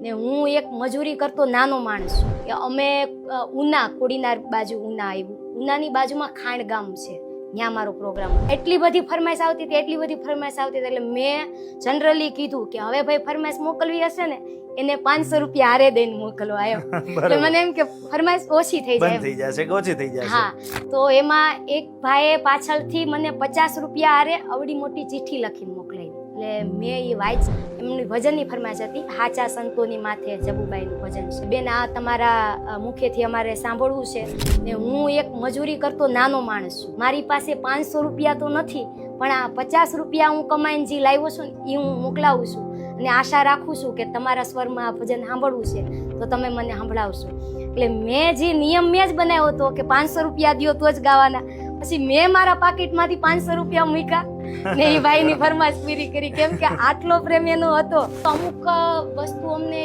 ને હું એક મજૂરી કરતો નાનો માણસ છું. અમે ઉના કોડીનાર બાજુ ઉના આવ્યું. ઉનાની બાજુમાં ખાંડ ગામ છે, ત્યાં મારો પ્રોગ્રામ. એટલી બધી ફરમાઈશ આવતી હતી એટલે મેં જનરલી કીધું કે હવે ભાઈ ફરમાઈશ મોકલવી હશે ને એને 500 રૂપિયા હારે દઈને મોકલવા આવ્યો. એટલે મને એમ કે ફરમાઈશ ઓછી થઈ જાય. હા, તો એમાં એક ભાઈએ પાછળથી મને 50 રૂપિયા હારે અવડી મોટી ચિઠ્ઠી લખીને મોકલાવી. એટલે મેં એ વાંચ એમની ભજનની ફરમાઈશ હતી, હાચા સંતોની માથે જબુબાઈનું ભજન છે. બેન, આ તમારા મુખેથી અમારે સાંભળવું છે. ને હું એક મજૂરી કરતો નાનો માણસ છું. મારી પાસે 500 રૂપિયા તો નથી, પણ આ 50 રૂપિયા હું કમાઈને જે લાવ્યો છું ને એ હું મોકલાવું છું. અને આશા રાખું છું કે તમારા સ્વરમાં આ ભજન સાંભળવું છે તો તમે મને સંભળાવશો. એટલે મેં જે નિયમ મેં જ બનાવ્યો હતો કે 500 રૂપિયા દો તો જ ગાવાના. પછી મેં મારા પાકીટમાંથી 500 રૂપિયા મૂક્યા ને એ ભાઈની ફરમાઈશ પૂરી કરી, કેમ કે આટલો પ્રેમ એનો હતો. અમુક વસ્તુ અમને